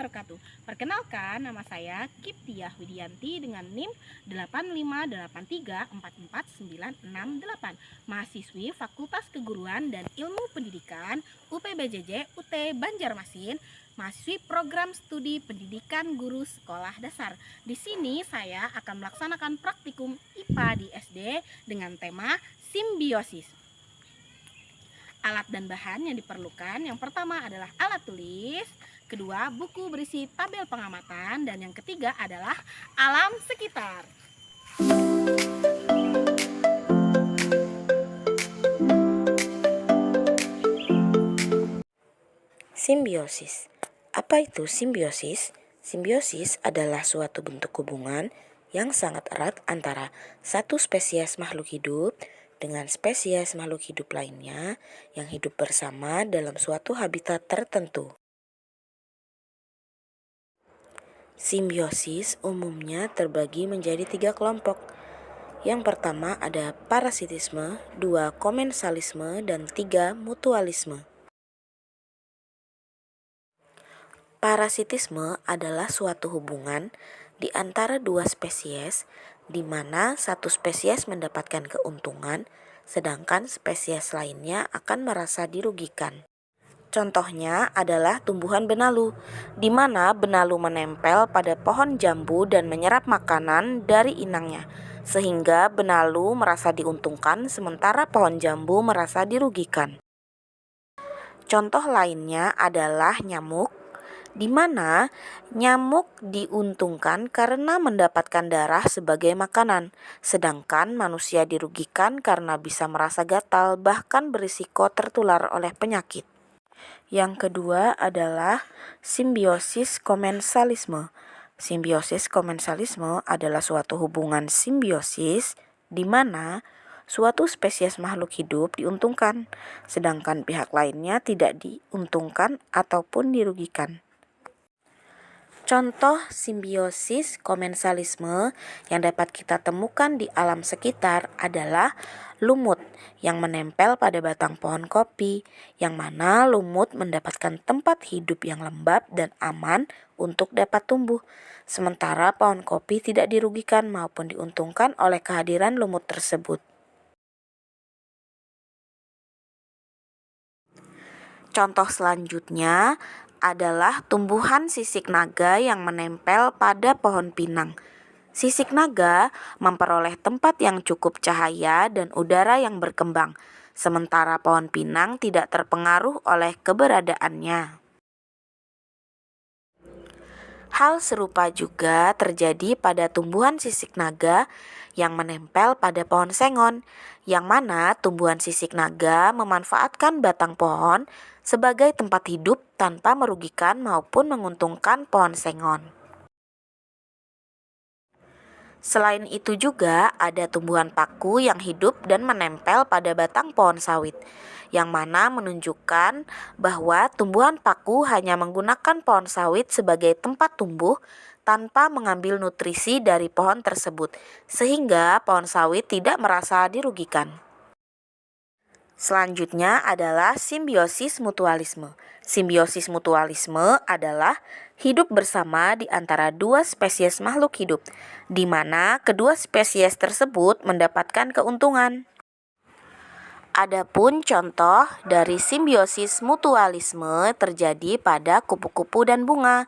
wabarakatuh. Perkenalkan, nama saya Kiptiah Widianti dengan NIM 858344968, mahasiswi Fakultas Keguruan dan Ilmu Pendidikan UPBJJ UT Banjarmasin, mahasiswi program studi pendidikan guru sekolah dasar. Di sini saya akan melaksanakan praktikum IPA di SD dengan tema simbiosis. Alat dan bahan yang diperlukan, yang pertama adalah alat tulis, kedua buku berisi tabel pengamatan, dan yang ketiga adalah alam sekitar. Simbiosis. Apa itu simbiosis? Simbiosis adalah suatu bentuk hubungan yang sangat erat antara satu spesies makhluk hidup dengan spesies makhluk hidup lainnya yang hidup bersama dalam suatu habitat tertentu. Simbiosis umumnya terbagi menjadi 3 kelompok. Yang pertama ada parasitisme, 2 komensalisme, dan 3 mutualisme. Parasitisme adalah suatu hubungan di antara dua spesies di mana satu spesies mendapatkan keuntungan sedangkan spesies lainnya akan merasa dirugikan. Contohnya adalah tumbuhan benalu, di mana benalu menempel pada pohon jambu dan menyerap makanan dari inangnya, sehingga benalu merasa diuntungkan sementara pohon jambu merasa dirugikan. Contoh lainnya adalah nyamuk, di mana nyamuk diuntungkan karena mendapatkan darah sebagai makanan, sedangkan manusia dirugikan karena bisa merasa gatal bahkan berisiko tertular oleh penyakit. Yang kedua adalah simbiosis komensalisme. Simbiosis komensalisme adalah suatu hubungan simbiosis di mana suatu spesies makhluk hidup diuntungkan, sedangkan pihak lainnya tidak diuntungkan ataupun dirugikan. Contoh simbiosis komensalisme yang dapat kita temukan di alam sekitar adalah lumut yang menempel pada batang pohon kopi, yang mana lumut mendapatkan tempat hidup yang lembab dan aman untuk dapat tumbuh, sementara pohon kopi tidak dirugikan maupun diuntungkan oleh kehadiran lumut tersebut. Contoh selanjutnya adalah tumbuhan sisik naga yang menempel pada pohon pinang. Sisik naga memperoleh tempat yang cukup cahaya dan udara yang berkembang, sementara pohon pinang tidak terpengaruh oleh keberadaannya. Hal serupa juga terjadi pada tumbuhan sisik naga yang menempel pada pohon sengon, yang mana tumbuhan sisik naga memanfaatkan batang pohon sebagai tempat hidup tanpa merugikan maupun menguntungkan pohon sengon. Selain itu juga ada tumbuhan paku yang hidup dan menempel pada batang pohon sawit, yang mana menunjukkan bahwa tumbuhan paku hanya menggunakan pohon sawit sebagai tempat tumbuh tanpa mengambil nutrisi dari pohon tersebut, sehingga pohon sawit tidak merasa dirugikan. Selanjutnya adalah simbiosis mutualisme. Simbiosis mutualisme adalah hidup bersama di antara dua spesies makhluk hidup, di mana kedua spesies tersebut mendapatkan keuntungan. Adapun contoh dari simbiosis mutualisme terjadi pada kupu-kupu dan bunga,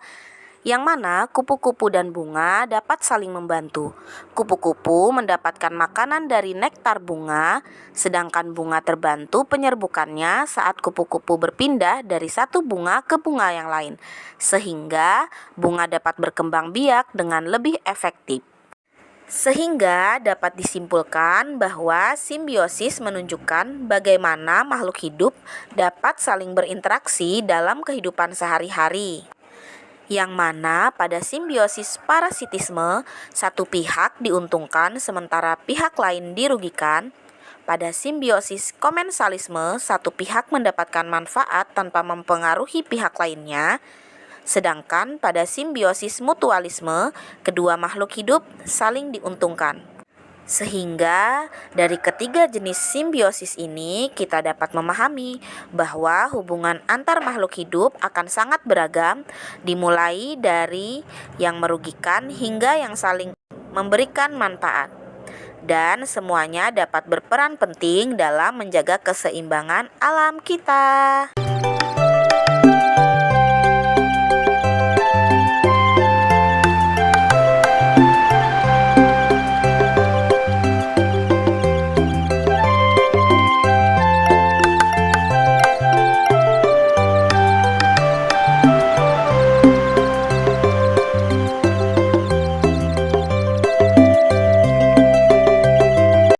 yang mana kupu-kupu dan bunga dapat saling membantu. Kupu-kupu mendapatkan makanan dari nektar bunga, sedangkan bunga terbantu penyerbukannya saat kupu-kupu berpindah dari satu bunga ke bunga yang lain, sehingga bunga dapat berkembang biak dengan lebih efektif. Sehingga dapat disimpulkan bahwa simbiosis menunjukkan bagaimana makhluk hidup dapat saling berinteraksi dalam kehidupan sehari-hari. Yang mana pada simbiosis parasitisme, satu pihak diuntungkan sementara pihak lain dirugikan. Pada simbiosis komensalisme, satu pihak mendapatkan manfaat tanpa mempengaruhi pihak lainnya. Sedangkan pada simbiosis mutualisme, kedua makhluk hidup saling diuntungkan. Sehingga dari ketiga jenis simbiosis ini kita dapat memahami bahwa hubungan antar makhluk hidup akan sangat beragam, dimulai dari yang merugikan hingga yang saling memberikan manfaat. Dan semuanya dapat berperan penting dalam menjaga keseimbangan alam kita.